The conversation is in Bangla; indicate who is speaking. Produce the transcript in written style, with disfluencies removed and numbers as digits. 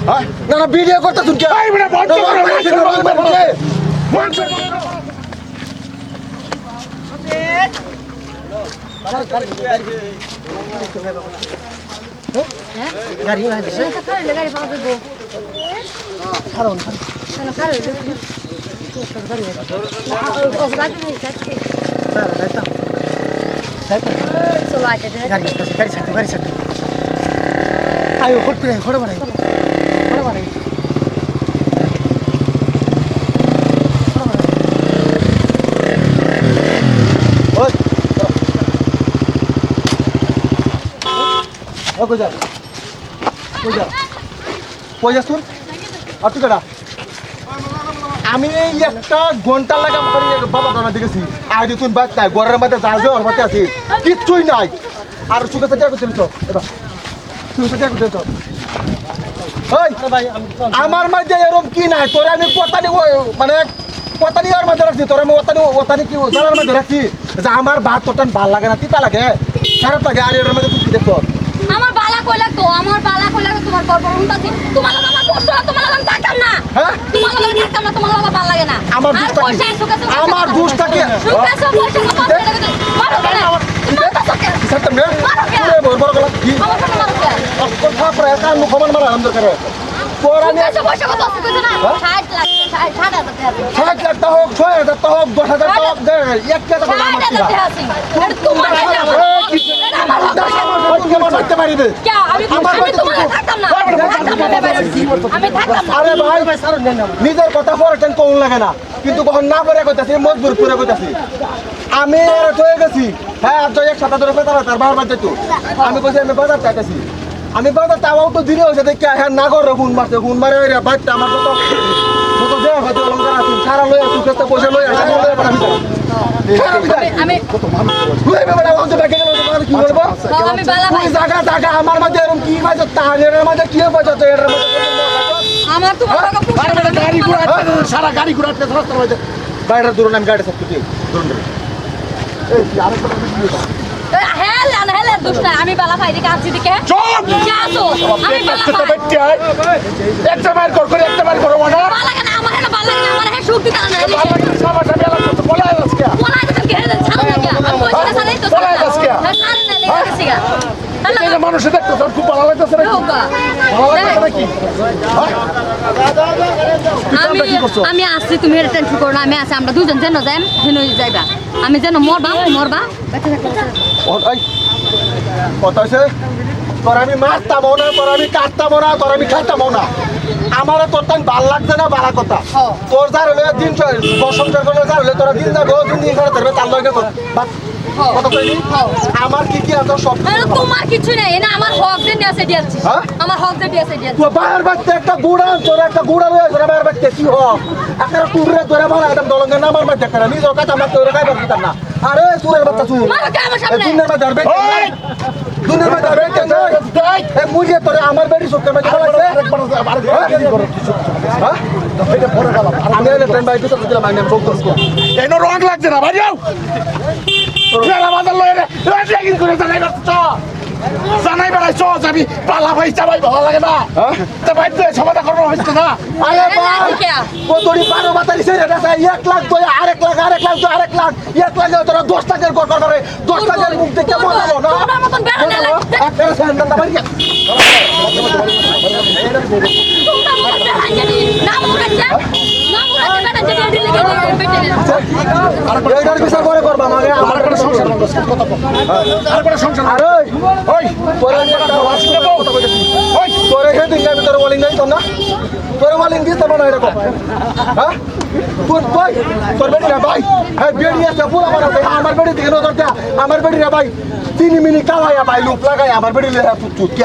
Speaker 1: না না ভিডিও করতে শুন কে
Speaker 2: এই বড় বন্ধ
Speaker 1: গাড়ি মানে দিছে
Speaker 3: গাড়ি পাওয়া যাবো
Speaker 1: কারণ
Speaker 3: কেন খারাপ
Speaker 1: গাড়ি ছাড়তে আয়ো করতে ঘরে বাড়াই আমি একটা ঘন্টা লাগা বাবা দানা দেখেছি আজ তুই বাদ নাই ঘরের মধ্যে যা যে ওর মধ্যে আছি কিচ্ছুই নাই আর সুখে সাথে করতে আমার মধ্যে এরকম কি নাই তোরে আমি পতানি মানে পতানি আর মধ্যে রাখছি তোর আমি ওতানি কি জানার মধ্যে রাখছি যে আমার ভাত তোর ভাল লাগে না তিতা লাগে খারাপ লাগে আর এর মধ্যে তুই দেখো
Speaker 3: আমার বালা কই লাগতো তোমার পর হুনতাছি তোমার লাগা আমার কষ্ট না তোমার লাগা আমি থাকতাম না
Speaker 1: হ্যাঁ
Speaker 3: তোমার লাগা থাকতাম না তোমার লাগা ভালো লাগে না
Speaker 1: আমার দুষ্টা কি
Speaker 3: সুখে পয়সা মারো কেন
Speaker 1: সত্যম রে বড় বড় গলা কি কথা পরে একা মুখ সমান মারা আনন্দ করে পরানি
Speaker 3: পয়সা কত আছে কইছ না 60 লাখ 60
Speaker 1: লাখ হোক 6,000 হোক 10,000 হোক এক টাকা দাম আছে
Speaker 3: তোমার
Speaker 1: করতে পারিবে
Speaker 3: আমি তোমার থাকতাম না আমি থাকতাম না
Speaker 1: আরে ভাই নিজের কথা পড়াতেন কোন লাগে না কিন্তু কখন না পড়ে কইতাছি মজবুর করে কইতাছি আমি হয়ে গেছি হ্যাঁ আর এক সাথে ধরে পেতাম তার বারবার যেত আমি কইছি আমি বাজার চাইতেছি আমি বাজার তাও তো দিনে হয়েছে দেখি হ্যাঁ না করে হুন মারে বাচ্চা আমার কত দেওয়া হয়তো অলঙ্কার আছে সারা লয়ে সুখেতে পয়সা লয়ে আসে
Speaker 3: আমি
Speaker 1: কি বলবো
Speaker 3: আমি বালা ভাই
Speaker 1: জায়গা আমার মাঝে এরকম কি বাজে তাহলে মাঝে কি বাজে এর মধ্যে
Speaker 3: আমার তোমার লাগা
Speaker 1: গাড়ি ঘোড়া সারা গাড়ি ঘোড়া রাস্তার মধ্যে বাইরের দূর নাম গাড়ি সবকিছু দূর এই আরেকটা
Speaker 3: হেলে দুষ্ট আমি বালা ভাই দিকে আসছি দিকে
Speaker 2: চুপ
Speaker 3: যাও আমি বালা ভাই
Speaker 2: একটা বার করো না
Speaker 3: বালা লাগে না আমার বালা লাগে না আমার সুখ দিতে না
Speaker 2: সাবাসা বেলা তো বলা আজকে
Speaker 3: বলা দিতে কে ছাড়ো না আমি কইছি সারাই তো
Speaker 2: বলা আজকে
Speaker 3: হ্যাঁ লেগে গেছি গা
Speaker 2: এই মানুষ দেখতো তোর খুব ভালো লাগতেছে নাকি ভালো লাগতেছে নাকি
Speaker 3: আমি আসছি তুমি টেনশন করো না আমি আছি আমরা দুজন যেন যাই হেন যাইবা আমি যেন মরবা
Speaker 1: কথা আছে তোর আমি মারতাম না তোর আমি কাটতাম না তোর আমি খাইতাম না আমার তোর তাই ভাল লাগছে না বালা কথা তোর যার হলে দিন সংসার করলে যার হলে তোরা দিন যাবো দিন করে ধরবে তার লগে কত কইলি আমার কি কি আছে সব
Speaker 3: তোমার কিছু নাই না আমার হক দেন আছে দিয়েছি আমার হক দেন আছে দিয়েছি
Speaker 1: তো বাইরে বাচ্চা একটা গুড়া তোর একটা গুড়া লয়ে তোরা বাইরে বাচ্চা কি হক একটা টুরে ধরে মারা একদম দলঙ্গে না আমার বাচ্চা করে নিজের কথা আমার তোর গায় বাচ্চা না আরে সুরের বাচ্চা সুর
Speaker 3: মারো কে আমার সামনে
Speaker 1: দুনিয়ার মধ্যে ধরবে দুনিয়ার মধ্যে ধরবে কেন এই মুজে তোরে আমার বেড়ি সুরকে মধ্যে বলাছে হ্যাঁ এটা পরে গেলাম আমি এনে ট্রেন বাইক তো দিলাম আমি বলতেছ
Speaker 2: এনো রং লাগছে না ভাই যাও তোরা বাজার লয়ে রে ট্রেকিং করে জানাই বাচ্চা জানাই বেড়াই চল আমি পালা ভাই চাবাই ভালো লাগে না তো ভাই তো সমাধা করানো হচ্ছে না
Speaker 1: আরে ভাই কতরি 12 বাতারি ছেড়ে দেছে 1 লাখ তো আরেক লাখ তো আরেক লাখ 1 লাখ তোরা 10 টাকার কর করে 10 টাকার মুখ দেখে মজা না
Speaker 3: তোমার মতন বেড়া না
Speaker 1: একটা স্যান্ডালটা বাড়ি গিয়া
Speaker 3: তোমরা মনে হাঙ্গানি না মুরাজ্জা বেটা যেটা দিলে বেটে
Speaker 1: এইটার বিচার করে করবা মানে আমার
Speaker 2: আরেকটা সংসার কথা বল আরেকটা সংসার
Speaker 1: আরে
Speaker 2: ওই
Speaker 1: তোরে একটা ওয়াশ দেব
Speaker 2: ওই
Speaker 1: তোরে হে দিন আমি তোরে ওয়ালিং নাই তো না তোরে ওয়ালিং দিস তো না এরকম হ্যাঁ তোর ভাই তোর বেটি না ভাই হ্যাঁ বেড়ি আছে পুরো আমার বেটি দিকে নজর দে আমার বেটি না ভাই 3 মিনিট কাওয়ায়া ভাই লুপ লাগায় আমার বেটি লে তুই কি